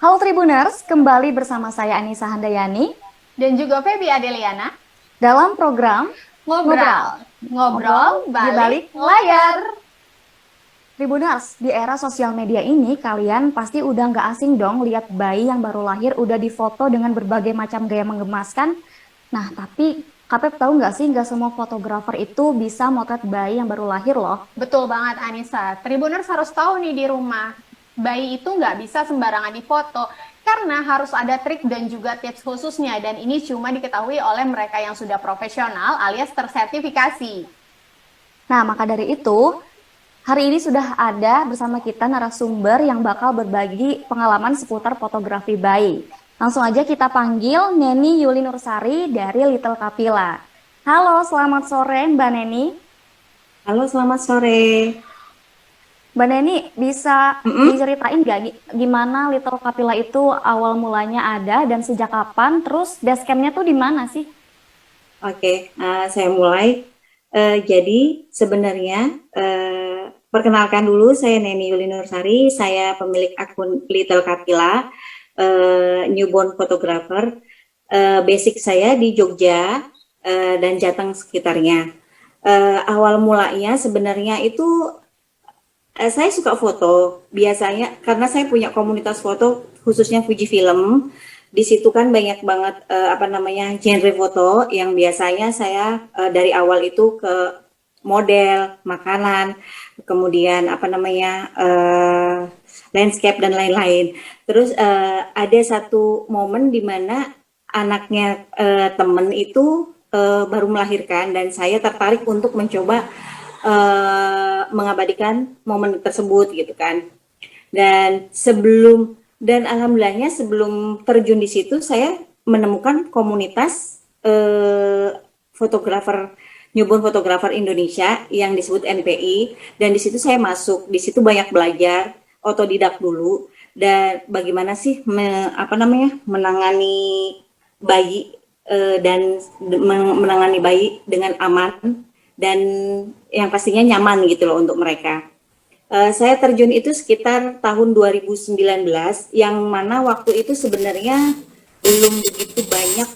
Halo Tribuners, kembali bersama saya Anissa Handayani Dan juga Feby Adeliana, dalam program ngobrol, Ngobrol. ngobrol Ngobrol di balik balik layar. layar. Tribuners, di era sosial media ini kalian pasti udah nggak asing dong lihat bayi yang baru lahir udah difoto dengan berbagai macam gaya menggemaskan. Nah, tapi Kapep tahu nggak sih nggak semua fotografer itu bisa motret bayi yang baru lahir loh. Betul banget Anissa, Tribuners harus tahu nih di rumah, bayi itu nggak bisa sembarangan difoto, karena harus ada trik dan juga tips khususnya, dan ini cuma diketahui oleh mereka yang sudah profesional alias tersertifikasi. Nah, maka dari itu, hari ini sudah ada bersama kita narasumber yang bakal berbagi pengalaman seputar fotografi bayi. Langsung aja kita panggil Neni Yuli Nursari dari Little Kapila. Halo, selamat sore Mbak Neni. Halo, selamat sore. Mbak Neni bisa Mm-mm. diceritain nggak gimana Little Kapila itu awal mulanya ada dan sejak kapan? Terus basecampnya tuh di mana sih? Oke, saya mulai. Jadi sebenarnya perkenalkan dulu, saya Neni Yuli Nursari. Saya pemilik akun Little Kapila, newborn photographer. Basic saya di Jogja dan Jateng sekitarnya. Awal mulanya sebenarnya itu saya suka foto. Biasanya karena saya punya komunitas foto khususnya Fujifilm. Di situ kan banyak banget apa namanya genre foto yang biasanya saya dari awal itu ke model, makanan, kemudian apa namanya landscape dan lain-lain. Terus ada satu momen di mana anaknya temen itu baru melahirkan dan saya tertarik untuk mencoba mengabadikan momen tersebut gitu kan. Dan alhamdulillahnya sebelum terjun di situ saya menemukan komunitas fotografer newborn fotografer Indonesia yang disebut NPI, dan di situ saya masuk. Di situ banyak belajar otodidak dulu dan bagaimana sih apa namanya menangani bayi dan menangani bayi dengan aman dan yang pastinya nyaman gitu loh untuk mereka. Saya terjun itu sekitar tahun 2019, yang mana waktu itu sebenarnya belum begitu banyak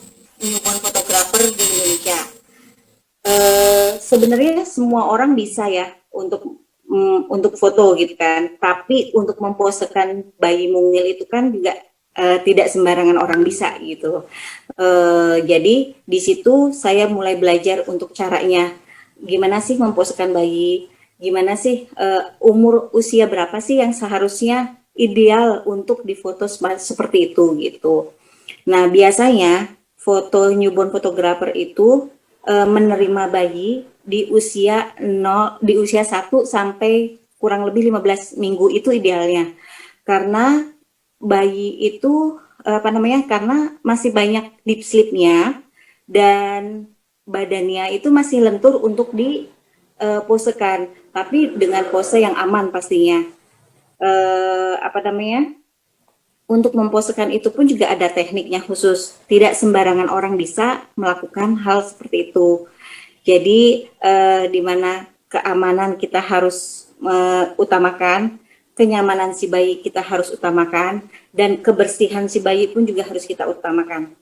newborn fotografer di Indonesia. Sebenarnya semua orang bisa ya untuk foto gitu kan, tapi untuk memposekan bayi mungil itu kan juga tidak sembarangan orang bisa gitu. Jadi di situ saya mulai belajar untuk caranya, gimana sih memposekan bayi, gimana sih umur usia berapa sih yang seharusnya ideal untuk difoto seperti itu gitu. Nah, biasanya foto newborn photographer itu menerima bayi di usia 0, di usia 1 sampai kurang lebih 15 minggu itu idealnya. Karena bayi itu apa namanya? Karena masih banyak deep sleep-nya dan badannya itu masih lentur untuk diposekan, tapi dengan pose yang aman pastinya. Apa namanya? Untuk memposekan itu pun juga ada tekniknya khusus. Tidak sembarangan orang bisa melakukan hal seperti itu. Jadi di mana keamanan kita harus utamakan, kenyamanan si bayi kita harus utamakan, dan kebersihan si bayi pun juga harus kita utamakan.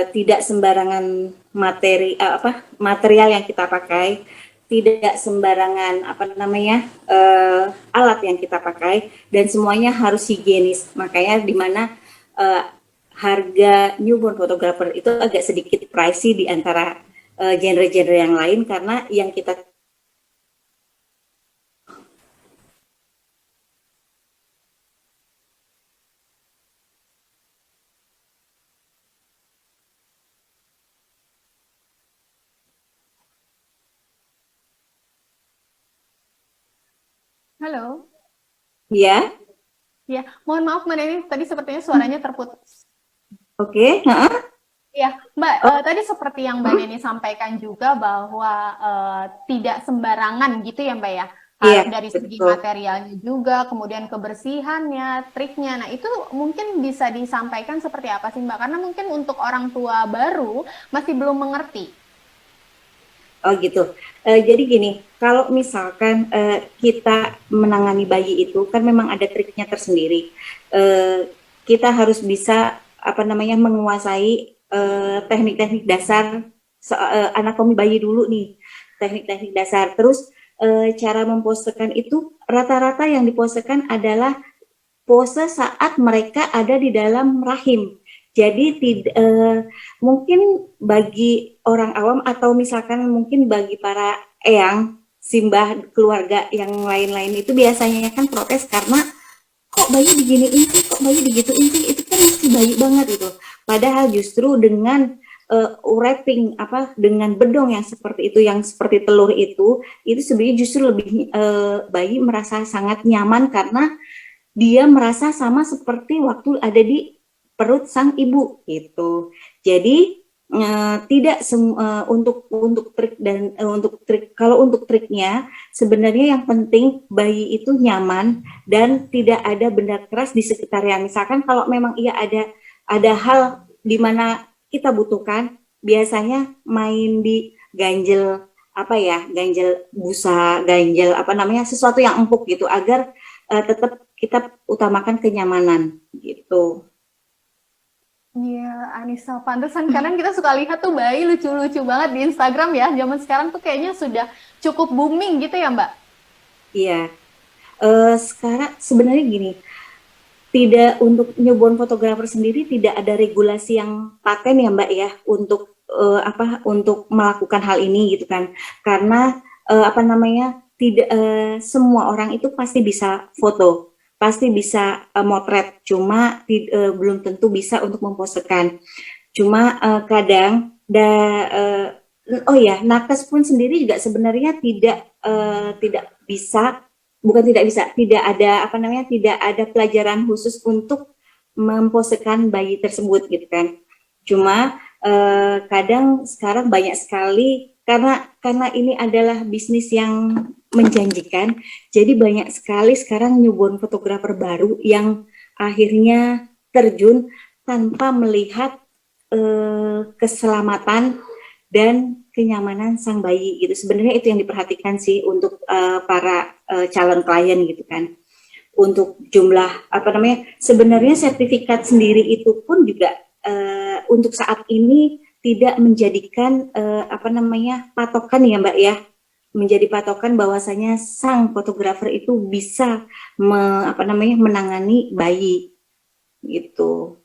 Tidak sembarangan material yang kita pakai, tidak sembarangan apa namanya alat yang kita pakai, dan semuanya harus higienis. Makanya di mana harga newborn photographer itu agak sedikit pricey di antara genre-genre yang lain, karena yang kita. Halo, Ya, ya, mohon maaf Mbak Neni, tadi sepertinya suaranya terputus. oke. Ya, Mbak, Oh, tadi seperti yang Mbak Neni sampaikan juga bahwa tidak sembarangan gitu ya Mbak ya. iya, Dari segi betul. materialnya juga, kemudian kebersihannya, triknya. Nah, itu mungkin bisa disampaikan seperti apa sih Mbak? Karena mungkin untuk orang tua baru masih belum mengerti. Oh gitu. Jadi gini, kalau misalkan kita menangani bayi itu kan memang ada triknya tersendiri. kita harus bisa apa namanya menguasai teknik-teknik dasar anatomi bayi dulu nih, teknik-teknik dasar. Terus cara memposekan itu rata-rata yang diposekan adalah pose saat mereka ada di dalam rahim. Jadi mungkin bagi orang awam atau misalkan mungkin bagi para eyang, simbah keluarga yang lain-lain itu biasanya kan protes karena kok bayi diginiin sih, kok bayi digituin sih, itu kan masih bayi banget itu. Padahal justru dengan wrapping apa dengan bedong yang seperti itu, yang seperti telur itu sebenarnya justru lebih bayi merasa sangat nyaman karena dia merasa sama seperti waktu ada di perut sang ibu gitu. Jadi tidak untuk trik dan untuk trik, kalau untuk triknya sebenarnya yang penting bayi itu nyaman dan tidak ada benda keras di sekitarnya. Misalkan kalau memang ia ada hal di mana kita butuhkan, biasanya main di ganjel apa ya, ganjel busa, ganjel apa namanya, sesuatu yang empuk gitu agar tetap kita utamakan kenyamanan gitu. Iya, Anissa, pantesan kadang kita suka lihat tuh bayi lucu-lucu banget di Instagram ya. Zaman sekarang tuh kayaknya sudah cukup booming gitu ya, Mbak? Iya, sekarang sebenarnya gini, tidak untuk newborn fotografer sendiri tidak ada regulasi yang paten ya Mbak ya untuk untuk melakukan hal ini gitu kan. Karena apa namanya tidak semua orang itu pasti bisa foto, pasti bisa motret, cuma belum tentu bisa untuk memposekan. Cuma kadang oh ya, nakes pun sendiri juga sebenarnya tidak bisa, bukan tidak bisa, tidak ada apa namanya, tidak ada pelajaran khusus untuk memposekan bayi tersebut gitu kan. Cuma kadang sekarang banyak sekali karena ini adalah bisnis yang menjanjikan, jadi banyak sekali sekarang newborn fotografer baru yang akhirnya terjun tanpa melihat keselamatan dan kenyamanan sang bayi gitu. Sebenarnya itu yang diperhatikan sih untuk para calon klien gitu kan. Untuk jumlah apa namanya, sebenarnya sertifikat sendiri itu pun juga untuk saat ini tidak menjadikan apa namanya patokan ya Mbak ya, menjadi patokan bahwasanya sang fotografer itu bisa apa namanya menangani bayi gitu.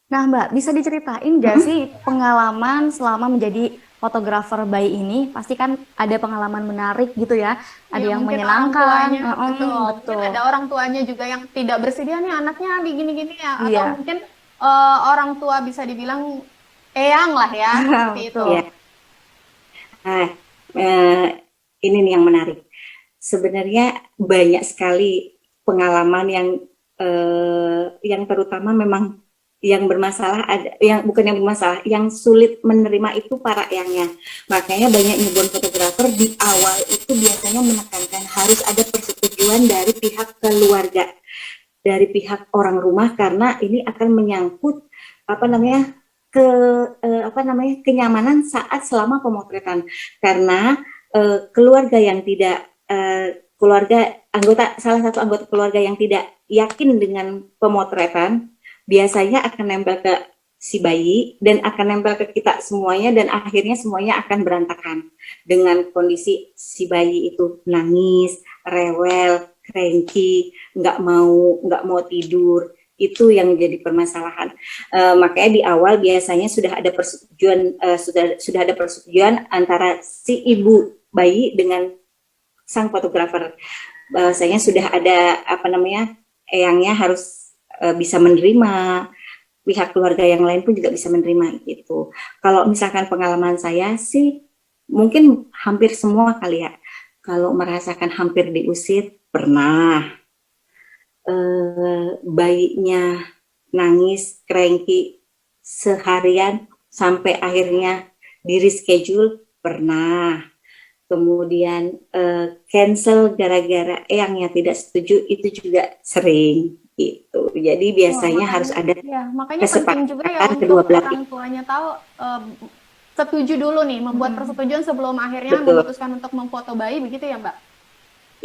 Nah, Mbak, bisa diceritain nggak sih pengalaman selama menjadi fotografer bayi ini? Pasti kan ada pengalaman menarik gitu ya. Ada Iya, yang mungkin orang menyenangkan. tuanya, betul. Mungkin Betul. ada orang tuanya juga yang tidak bersedia nih anaknya begini-gini ya. Atau Iya, mungkin orang tua bisa dibilang eyang lah ya, seperti itu. Ya, betul. nah, eh, ini nih yang menarik. Sebenarnya banyak sekali pengalaman yang terutama memang yang bermasalah, ada yang bukan yang bermasalah, yang sulit menerima itu para eyangnya. Makanya banyak newborn fotografer di awal itu biasanya menekankan harus ada persetujuan dari pihak keluarga, dari pihak orang rumah, karena ini akan menyangkut apa namanya ke apa namanya kenyamanan saat selama pemotretan. Karena keluarga yang tidak salah satu anggota keluarga yang tidak yakin dengan pemotretan biasanya akan nempel ke si bayi dan akan nempel ke kita semuanya, dan akhirnya semuanya akan berantakan dengan kondisi si bayi itu nangis, rewel, cranky, nggak mau tidur. Itu yang jadi permasalahan. Makanya di awal biasanya sudah ada persetujuan sudah ada persetujuan antara si ibu bayi dengan sang fotografer. Bahwasanya sudah ada apa namanya, eyangnya harus bisa menerima, pihak keluarga yang lain pun juga bisa menerima gitu. Kalau misalkan pengalaman saya sih mungkin hampir semua kali ya. Kalau merasakan hampir diusir pernah, bayinya nangis, cranky seharian sampai akhirnya di reschedule pernah. Kemudian cancel gara-gara eyangnya tidak setuju itu juga sering gitu. Jadi Wah, biasanya harus makanya, ada ya, makanya penting juga ya kesepakatan untuk kedua belah orang pihak. tuanya tahu setuju dulu nih, membuat persetujuan sebelum akhirnya Betul, memutuskan untuk memfoto bayi, begitu ya, Mbak?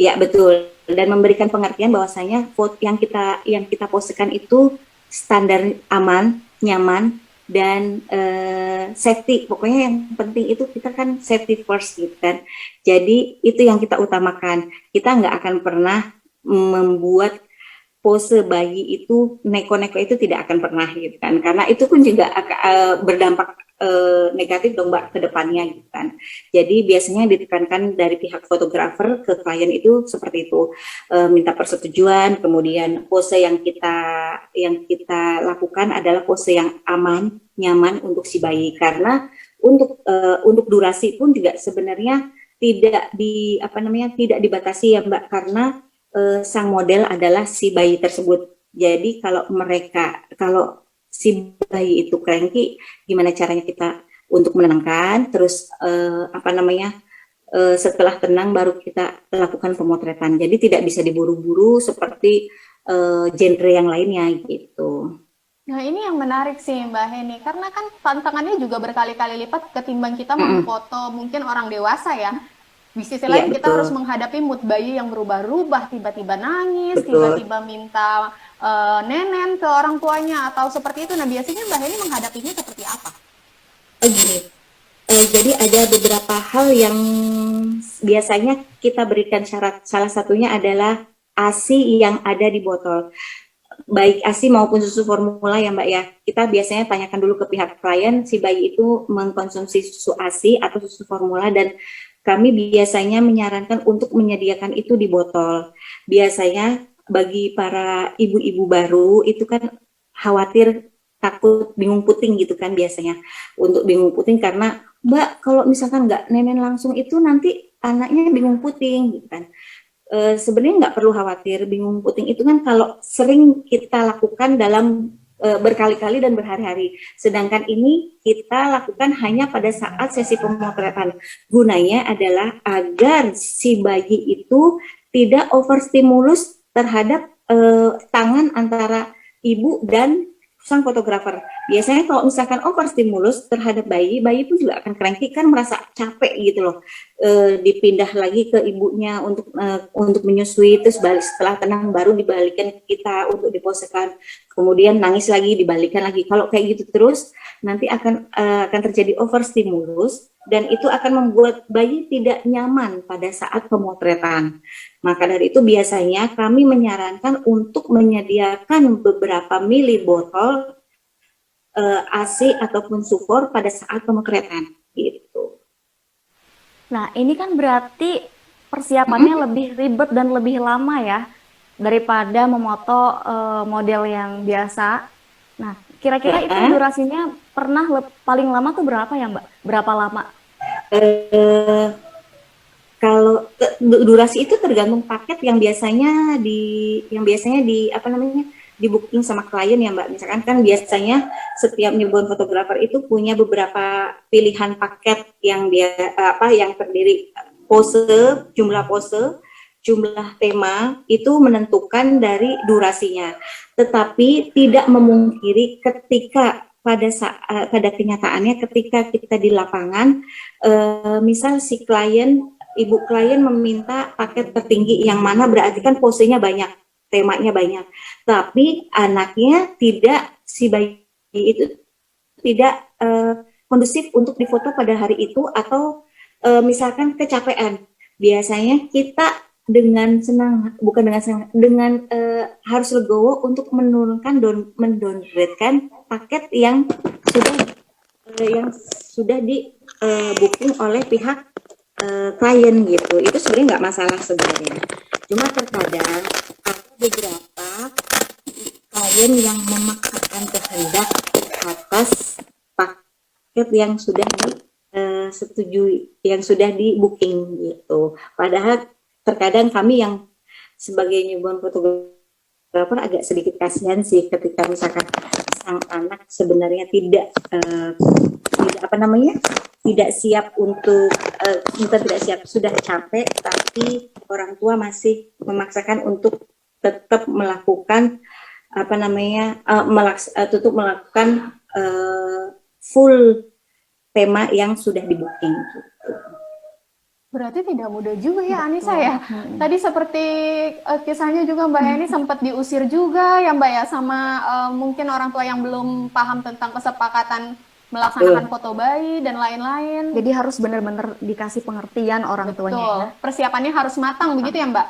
ya betul. Dan memberikan pengertian bahwasanya foto yang kita postekan itu standar aman, nyaman, dan safety. Pokoknya yang penting itu kita kan safety first gitu kan. Jadi itu yang kita utamakan. Kita nggak akan pernah membuat pose bayi itu neko-neko itu tidak akan pernah gitu kan, karena itu pun juga berdampak negatif dong Mbak ke depannya gitu kan. Jadi biasanya ditekankan dari pihak fotografer ke klien itu seperti itu, minta persetujuan, kemudian pose yang kita lakukan adalah pose yang aman, nyaman untuk si bayi, karena untuk durasi pun juga sebenarnya tidak dibatasi ya Mbak, karena sang model adalah si bayi tersebut. Jadi kalau si bayi itu cranky, gimana caranya kita untuk menenangkan, terus setelah tenang baru kita lakukan pemotretan. Jadi tidak bisa diburu-buru seperti genre yang lainnya gitu. Nah, ini yang menarik sih Mbak Heni, karena kan tantangannya juga berkali-kali lipat ketimbang kita Mm-mm. memfoto mungkin orang dewasa ya. Di sisi Iya lain kita harus betul, menghadapi mood bayi yang berubah-ubah, tiba-tiba nangis, betul. tiba-tiba minta nenen ke orang tuanya atau seperti itu. Nah, biasanya Mbak Heni menghadapinya seperti apa? Gini, jadi ada beberapa hal yang biasanya kita berikan syarat. Salah satunya adalah ASI yang ada di botol. Baik ASI maupun susu formula ya Mbak ya. Kita biasanya tanyakan dulu ke pihak klien, si bayi itu mengkonsumsi susu ASI atau susu formula, dan kami biasanya menyarankan untuk menyediakan itu di botol. Biasanya bagi para ibu-ibu baru itu kan khawatir, takut bingung puting gitu kan biasanya. Untuk bingung puting karena Mbak kalau misalkan nggak nenen langsung itu nanti anaknya bingung puting gitu kan. Sebenarnya nggak perlu khawatir, bingung puting itu kan kalau sering kita lakukan dalam berkali-kali dan berhari-hari. Sedangkan ini kita lakukan hanya pada saat sesi pemotretan. Gunanya adalah agar si bayi itu tidak overstimulus terhadap tangan antara ibu dan sang fotografer. Biasanya kalau misalkan overstimulus terhadap bayi, bayi pun juga akan cranky kan, merasa capek gitu loh. Dipindah lagi ke ibunya untuk menyusui, terus balik setelah tenang baru dibalikan ke kita untuk diposekan, kemudian nangis lagi dibalikan lagi. Kalau kayak gitu terus nanti akan terjadi overstimulus, dan itu akan membuat bayi tidak nyaman pada saat pemotretan. Maka dari itu biasanya kami menyarankan untuk menyediakan beberapa mili botol ASI ataupun sufor pada saat pemotretan gitu. Nah, ini kan berarti persiapannya Mm-mm. lebih ribet dan lebih lama ya daripada memoto model yang biasa. Nah, kira-kira itu Uh, durasinya pernah paling lama tuh berapa ya, Mbak? Berapa lama? uh, Kalau durasi itu tergantung paket yang biasanya di apa namanya di booking sama klien ya Mbak. Misalkan kan biasanya setiap newborn fotografer itu punya beberapa pilihan paket yang terdiri pose, jumlah tema itu menentukan dari durasinya. Tetapi tidak memungkiri ketika pada kenyataannya ketika kita di lapangan, misal si ibu klien meminta paket tertinggi yang mana berarti kan posenya banyak, temanya banyak. Tapi anaknya tidak, si bayi itu tidak kondusif untuk difoto pada hari itu, atau misalkan kecapean. Biasanya kita dengan senang, bukan dengan senang, dengan harus legowo untuk mendowngrade paket yang sudah di booking oleh pihak klien gitu. Itu sebenarnya nggak masalah sebenarnya. Cuma terkadang ada beberapa klien yang memaksakan kehendak atas paket yang sudah disetujui, yang sudah di booking gitu. Padahal terkadang kami yang sebagai newborn fotografer agak sedikit kasihan sih ketika misalkan sang anak sebenarnya tidak apa namanya, tidak siap untuk bukan tidak siap, sudah capek, tapi orang tua masih memaksakan untuk tetap melakukan apa namanya tutup melakukan full tema yang sudah di booking gitu. Berarti tidak mudah juga ya Anissa Betul. ya. Tadi seperti kisahnya juga Mbak Heni sempat diusir juga ya Mbak ya sama mungkin orang tua yang belum paham tentang kesepakatan melaksanakan Betul. foto bayi dan lain-lain. Jadi harus benar-benar dikasih pengertian orang tuanya Betul. ya. Persiapannya harus matang begitu ya Mbak?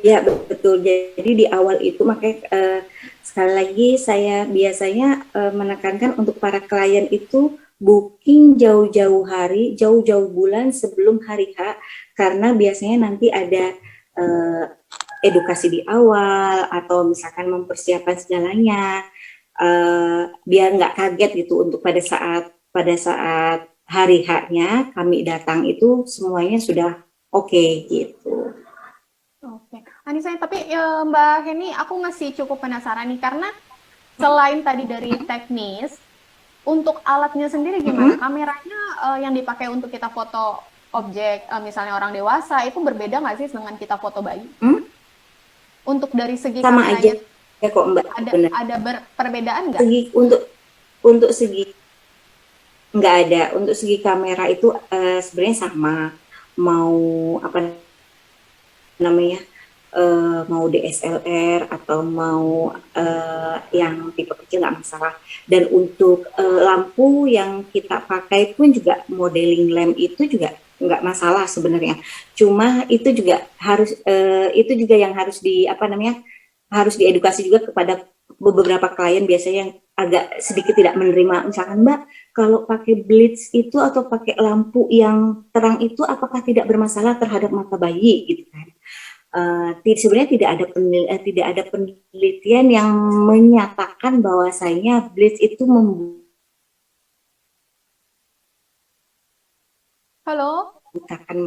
Iya, betul. Jadi di awal itu makanya sekali lagi saya biasanya menekankan untuk para klien itu booking jauh-jauh hari, jauh-jauh bulan sebelum hari H, karena biasanya nanti ada eh, edukasi di awal atau misalkan mempersiapkan segalanya, biar nggak kaget gitu untuk pada saat hari H-nya kami datang itu semuanya sudah oke gitu. Oke. Anissa, tapi Mbak Heni, aku masih cukup penasaran nih karena selain tadi dari teknis, untuk alatnya sendiri gimana? Mm-mm. Kameranya yang dipakai untuk kita foto objek, misalnya orang dewasa, itu berbeda nggak sih dengan kita foto bayi? Hmm? Untuk dari segi Sama aja kameranya ya kok Mbak, ada benar. perbedaan nggak? Segi untuk segi nggak ada, untuk segi kamera itu sebenarnya sama, mau apa namanya, mau DSLR atau mau yang tipe kecil nggak masalah. Dan untuk lampu yang kita pakai pun juga modeling lamp itu juga nggak masalah sebenarnya. Cuma itu juga yang harus di apa namanya, harus diedukasi juga kepada beberapa klien biasanya yang agak sedikit tidak menerima. Misalkan Mbak, kalau pakai blitz itu atau pakai lampu yang terang itu apakah tidak bermasalah terhadap mata bayi gitu kan? Sebenarnya tidak ada penelitian yang menyatakan bahwasanya blitz itu Halo? membutakan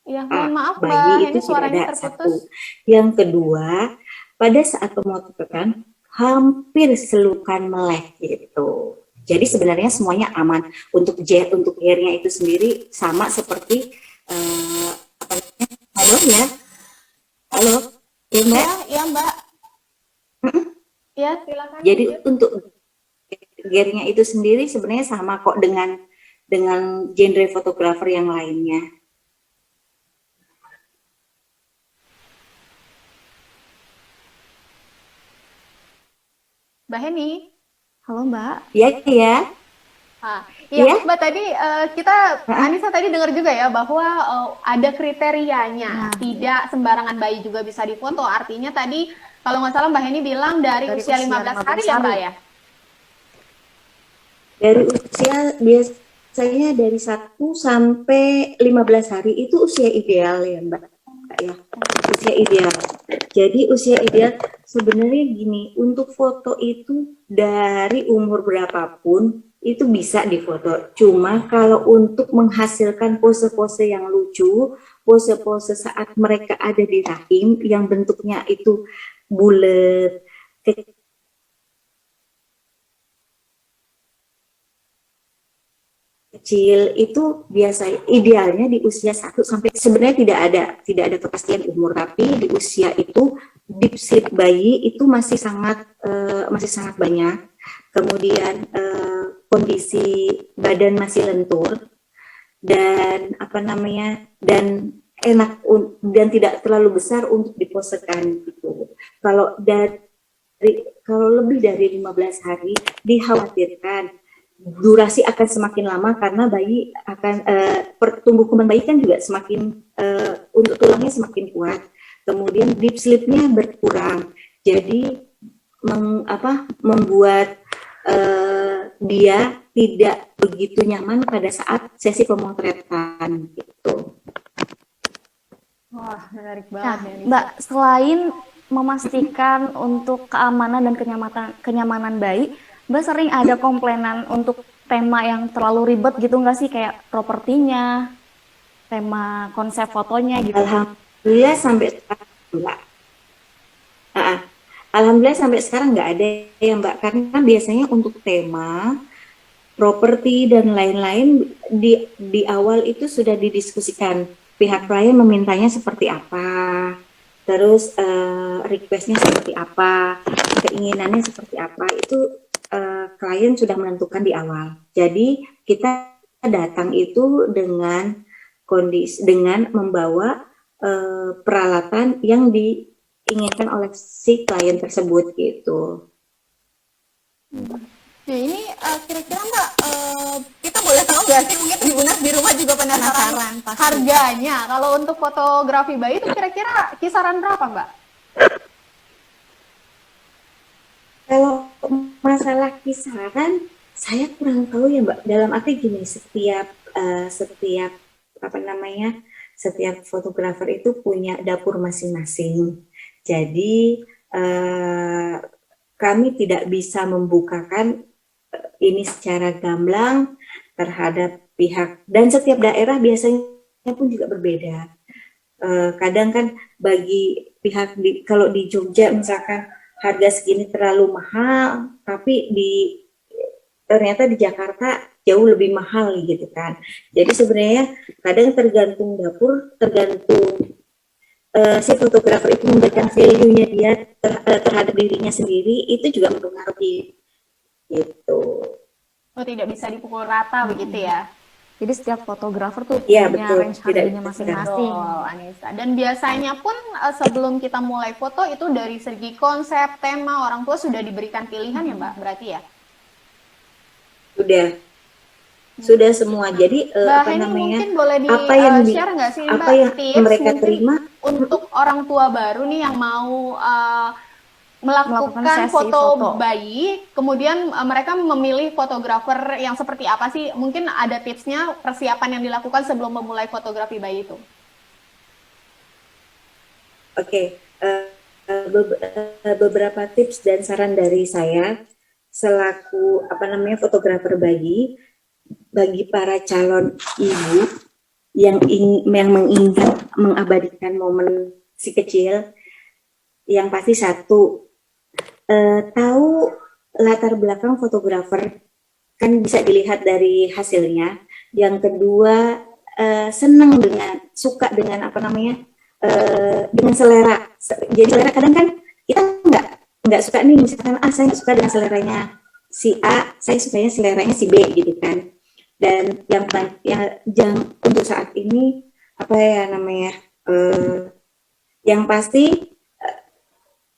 Ya, mohon mata maaf Mbak bayi, itu Heni, tidak suaranya ada. terputus. Satu. Yang kedua, pada saat pemotretan hampir selukan melek gitu. Jadi sebenarnya semuanya aman. Untuk gearnya itu sendiri sama seperti apa namanya? Halo ya, halo, ya Mbak. Ya, ya Mbak. Ya, silakan Jadi lanjut. untuk gearnya itu sendiri sebenarnya sama kok dengan genre fotografer yang lainnya. Mbak Heni. Halo Mbak. Ya ya, Ah, iya ya. Mbak tadi Anissa tadi dengar juga ya bahwa ada kriterianya, Nah, tidak sembarangan bayi juga bisa difoto. Artinya tadi kalau nggak salah Mbak Heni bilang dari dari usia usia 15 15 hari ya hari. Mbak ya. Dari usia biasanya dari 1 sampai 15 hari itu usia ideal ya Mbak. Ya, usia ideal. Jadi usia ideal sebenarnya gini, untuk foto itu dari umur berapapun itu bisa difoto. Cuma kalau untuk menghasilkan pose-pose yang lucu, pose-pose saat mereka ada di rahim yang bentuknya itu bulat, kecil, itu biasa idealnya di usia 1 sampai, sebenarnya tidak ada kepastian umur, tapi di usia itu deep sleep bayi itu masih sangat banyak. Kemudian kondisi badan masih lentur dan apa namanya, dan enak dan tidak terlalu besar untuk diposekan gitu. Kalau lebih dari 15 hari dikhawatirkan durasi akan semakin lama karena bayi akan pertumbuh kembang bayi kan juga semakin untuk tulangnya semakin kuat. Kemudian deep sleep-nya berkurang. Jadi membuat dia tidak begitu nyaman pada saat sesi pemotretan gitu. Wah, menarik Nah, banget ya Anissa. Mbak, selain memastikan untuk keamanan dan kenyamanan bayi, Mbak sering ada komplainan untuk tema yang terlalu ribet gitu nggak sih? Kayak propertinya, tema konsep fotonya gitu. Alhamdulillah sampai sekarang enggak. Alhamdulillah sampai sekarang nggak ada ya Mbak, karena biasanya untuk tema, properti dan lain-lain di awal itu sudah didiskusikan. Pihak klien memintanya seperti apa, terus requestnya seperti apa, keinginannya seperti apa, itu klien sudah menentukan di awal. Jadi kita datang itu dengan kondisi dengan membawa peralatan yang diinginkan oleh si klien tersebut gitu. Nah ini kira-kira Mbak, kita boleh tahu nggak sih, mungkin Tribuners di rumah juga penasaran Pasti. harganya kalau untuk fotografi bayi itu kira-kira kisaran berapa Mbak? Kalau masalah kisaran, saya kurang tahu ya Mbak. Dalam arti gini, setiap apa namanya, setiap fotografer itu punya dapur masing-masing. Jadi kami tidak bisa membukakan ini secara gamblang terhadap pihak, dan setiap daerah biasanya pun juga berbeda. Kadang kan bagi pihak kalau di Jogja misalkan harga segini terlalu mahal, tapi ternyata di Jakarta jauh lebih mahal gitu kan. Jadi sebenarnya kadang tergantung dapur, tergantung si fotografer itu memberikan value-nya dia terhadap dirinya sendiri, itu juga mempengaruhi gitu. Oh tidak bisa dipukul rata begitu ya? Jadi setiap fotografer tuh Iya punya betul, range tidak harganya bisa. masing-masing. Betul, Anissa. Dan biasanya pun sebelum kita mulai foto itu dari segi konsep, tema, orang tua sudah diberikan pilihan ya Mbak, berarti ya? Sudah semua. Jadi Mbak apa Heni namanya, mungkin boleh apa yang di-share nggak sih apa Mbak yang tips mereka mungkin terima untuk orang tua baru nih yang mau Melakukan melakukan sesi foto foto. bayi, kemudian mereka memilih fotografer yang seperti apa sih? Mungkin ada tipsnya persiapan yang dilakukan sebelum memulai fotografi bayi itu. Oke, beberapa tips dan saran dari saya selaku apa namanya fotografer bayi, bagi para calon ibu yang menginginkan mengabadikan momen si kecil, yang pasti satu, tahu latar belakang fotografer kan bisa dilihat dari hasilnya. Yang kedua, senang suka dengan apa namanya, dengan selera. Jadi selera kadang kan kita nggak suka nih, misalkan saya nggak suka dengan seleranya si A, saya sukanya seleranya si B gitu kan. Dan yang untuk saat ini apa ya namanya, yang pasti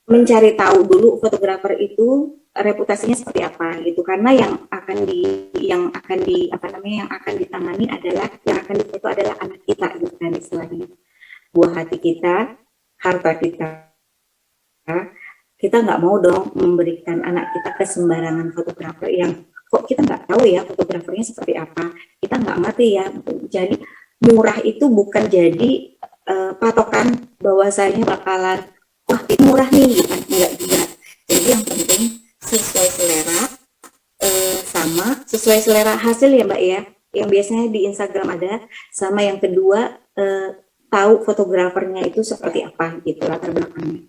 mencari tahu dulu fotografer itu reputasinya seperti apa gitu, karena yang akan ditangani adalah, yang akan difoto adalah anak kita gitu kan, istilahnya buah hati kita, harta kita nggak mau dong memberikan anak kita ke sembarangan fotografer yang kok kita nggak tahu ya fotografernya seperti apa, kita nggak ngerti ya. Jadi murah itu bukan jadi patokan bahwasanya bakalan wah ini murah nih gitu kan, enggak juga. Jadi yang penting sesuai selera, sama sesuai selera hasil ya Mbak ya, yang biasanya di Instagram ada, sama yang kedua tahu fotografernya itu seperti apa gitu latar belakangnya.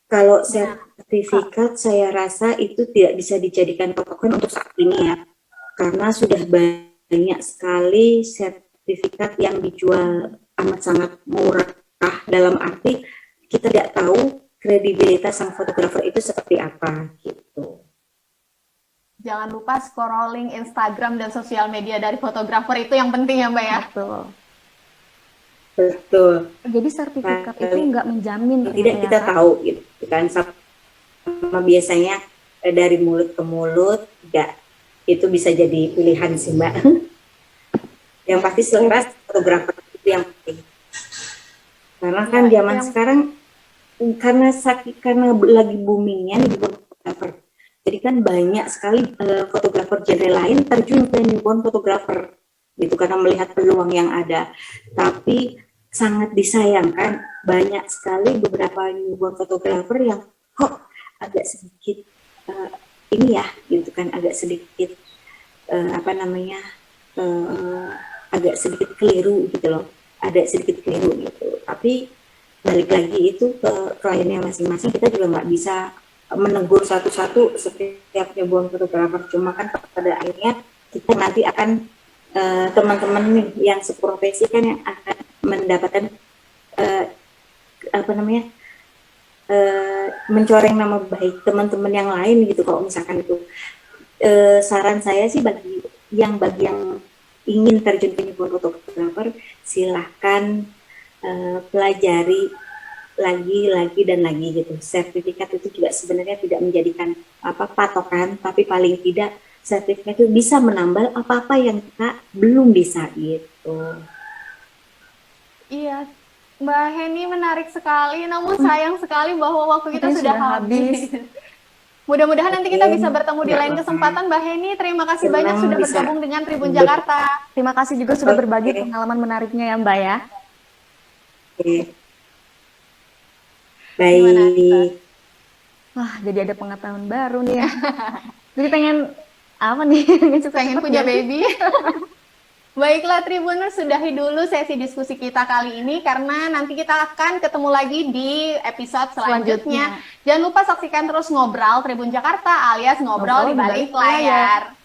Kalau sertifikat saya rasa itu tidak bisa dijadikan patokan untuk saat ini ya, karena sudah banyak sekali sertifikat yang dijual amat sangat murah, dalam arti kita tidak tahu kredibilitas sang fotografer itu seperti apa gitu. Jangan lupa scrolling Instagram dan sosial media dari fotografer, itu yang penting ya Mbak ya. Betul. Jadi sertifikat itu nggak menjamin. Tidak kita tahu gitu kan, sama biasanya dari mulut ke mulut, nggak itu bisa jadi pilihan sih Mbak. Yang pasti selera fotografer itu yang penting. Karena kan zaman sekarang karena lagi boomingnya nih fotografer. Jadi kan banyak sekali fotografer genre lain terjun ke newborn fotografer gitu, karena melihat peluang yang ada. Tapi sangat disayangkan banyak sekali beberapa newborn fotografer yang kok agak sedikit ini ya gitu kan, agak sedikit agak sedikit keliru gitu loh, ada sedikit keliru gitu. Tapi balik lagi itu ke kliennya masing-masing, kita juga nggak bisa menegur satu-satu setiap newborn fotografer. Cuma kan pada akhirnya kita nanti akan teman-teman nih yang seprofesi kan yang akan mendapatkan mencoreng nama baik teman-teman yang lain gitu. Kalau misalkan itu saran saya sih bagi yang ingin terjun ke newborn fotografer, silahkan pelajari lagi dan lagi gitu. Sertifikat itu juga sebenarnya tidak menjadikan patokan, tapi paling tidak sertifikat itu bisa menambal apa-apa yang kita belum bisa gitu. Iya, Mbak Heni menarik sekali, namun sayang sekali bahwa waktu kita Waktunya sudah sudah habis. habis. Mudah-mudahan nanti Oke, kita bisa bertemu di nggak lain apa-apa. kesempatan, Mbak Heni. Terima kasih banyak Senang sudah bisa. bergabung dengan Tribun Jakarta. Terima kasih juga sudah berbagi Oke, pengalaman menariknya ya Mbak ya. oke. Gimana, Anissa? Baik. Wah, jadi ada pengetahuan baru nih ya. Jadi pengen apa nih? Pengen Pengen cepet-cepet punya gak sih? baby? Baiklah Tribuners, sudahi dulu sesi diskusi kita kali ini karena nanti kita akan ketemu lagi di episode selanjutnya. Selanjutnya. Jangan lupa saksikan terus Ngobrol Tribun Jakarta alias Ngobrol di balik layar.